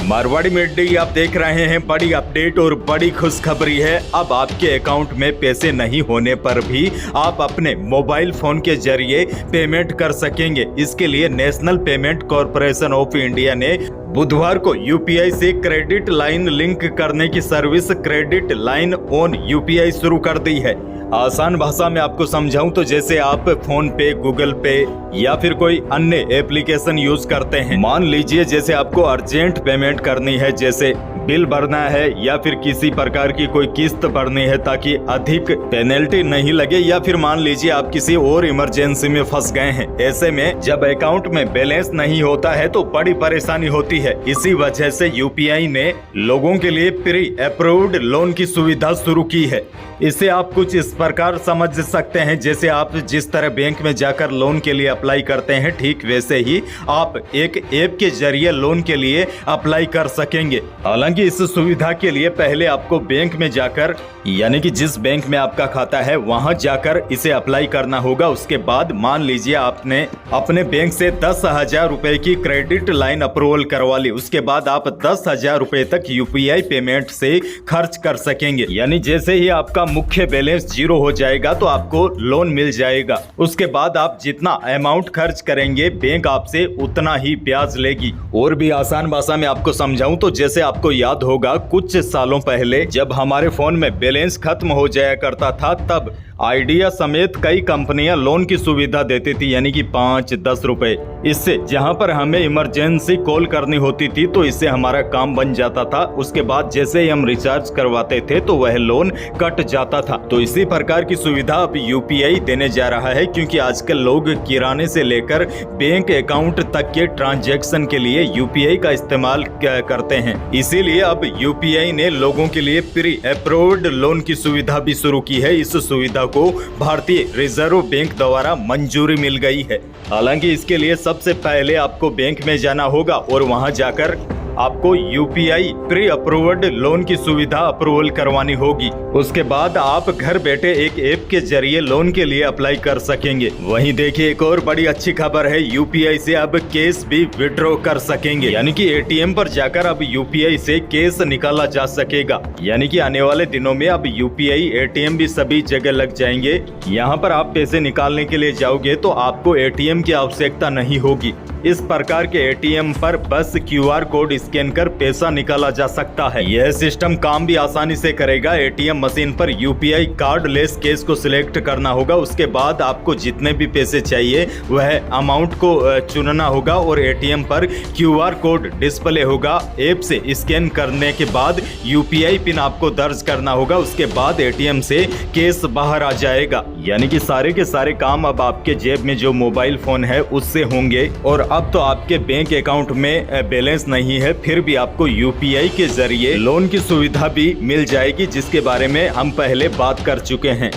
Marwari media आप देख रहे हैं। बड़ी अपडेट और बड़ी खुशखबरी है। अब आपके अकाउंट में पैसे नहीं होने पर भी आप अपने मोबाइल फोन के जरिए पेमेंट कर सकेंगे। इसके लिए national payment corporation of India ने बुधवार को यूपीआई से क्रेडिट लाइन लिंक करने की service credit line on UPI शुरू कर दी है। आसान भाषा में आपको समझाऊं तो जैसे आप फोन पे, गूगल पे या फिर कोई अन्य एप्लीकेशन यूज करते हैं। मान लीजिए जैसे आपको अर्जेंट पेमेंट करनी है, जैसे बिल भरना है या फिर किसी प्रकार की कोई किस्त भरनी है ताकि अधिक पेनल्टी नहीं लगे, या फिर मान लीजिए आप किसी और इमरजेंसी में फंस गए हैं। ऐसे में जब अकाउंट में बैलेंस नहीं होता है तो बड़ी परेशानी होती है। इसी वजह से यूपीआई ने लोगों के लिए प्री अप्रूव्ड लोन की सुविधा शुरू की है। इसे आप कुछ इस प्रकार समझ सकते हैं, जैसे आप जिस तरह बैंक में जाकर लोन के लिए अप्लाई करते हैं, ठीक वैसे ही आप एक ऐप के जरिए लोन के लिए अप्लाई कर सकेंगे। हालांकि इस सुविधा के लिए पहले आपको बैंक में जाकर, यानी कि जिस बैंक में आपका खाता है वहां जाकर इसे अप्लाई करना होगा। उसके बाद मान लीजिए आपने अपने बैंक से 10,000 रुपए की क्रेडिट लाइन अप्रूवल करवा ली, उसके बाद आप 10,000 रुपए तक यूपीआई पेमेंट से खर्च कर सकेंगे। यानी जैसे ही आपका मुख्य बैलेंस 0 हो जाएगा तो आपको लोन मिल जाएगा। उसके बाद आप जितना अमाउंट खर्च करेंगे बैंक आपसे उतना ही ब्याज लेगी। और भी आसान भाषा में आपको समझाऊं तो जैसे आपको याद होगा कुछ सालों पहले जब हमारे फोन में बैलेंस खत्म हो जाया करता था, तब आइडिया समेत कई कंपनियां लोन की सुविधा देती थी, यानी कि 5-10 रुपए। इससे जहां पर हमें इमरजेंसी कॉल करनी होती थी तो इससे हमारा काम बन जाता था। उसके बाद जैसे ही हम रिचार्ज करवाते थे तो वह लोन कट जाता था। तो इसी प्रकार की सुविधा अब यूपीआई देने जा रहा है, क्योंकि आजकल लोग किराने से लेकर बैंक अकाउंट तक के ट्रांजैक्शन के लिए यूपीआई का इस्तेमाल करते हैं। इसीलिए अब यूपीआई ने लोगों के लिए प्री अप्रूव्ड लोन की सुविधा भी शुरू की है। इस सुविधा को भारतीय रिजर्व बैंक द्वारा मंजूरी मिल गई है। हालांकि इसके लिए सबसे पहले आपको बैंक में जाना होगा और वहां जाकर आपको यूपीआई प्री अप्रूव्ड लोन की सुविधा अप्रूवल करवानी होगी। उसके बाद आप घर बैठे एक ऐप के जरिए लोन के लिए अप्लाई कर सकेंगे। वहीं देखिए एक और बड़ी अच्छी खबर है, यूपीआई से अब कैश भी विड्रॉ कर सकेंगे, यानी कि एटीएम पर जाकर अब यूपीआई से कैश निकाला जा सकेगा। यानी कि आने वाले दिनों में अब यूपीआई एटीएम भी सभी जगह लग जाएंगे। यहाँ पर आप पैसे निकालने के लिए जाओगे तो आपको एटीएम की आवश्यकता नहीं होगी। इस प्रकार के एटीएम पर बस क्यूआर कोड स्कैन कर पैसा निकाला जा सकता है। यह सिस्टम काम भी आसानी से करेगा। एटीएम मशीन पर यूपीआई कार्ड लेस कैश को सिलेक्ट करना होगा। उसके बाद आपको जितने भी पैसे चाहिए वह अमाउंट को चुनना होगा और एटीएम पर क्यूआर कोड डिस्प्ले होगा। ऐप से स्कैन करने के बाद यूपीआई पिन आपको दर्ज करना होगा। उसके बाद एटीएम से कैश बाहर आ जाएगा। यानी कि सारे के सारे काम अब आपके जेब में जो मोबाइल फोन है उससे होंगे। और अब तो आपके बैंक अकाउंट में बैलेंस नहीं है, फिर भी आपको यूपीआई के जरिए लोन की सुविधा भी मिल जाएगी, जिसके बारे में हम पहले बात कर चुके हैं।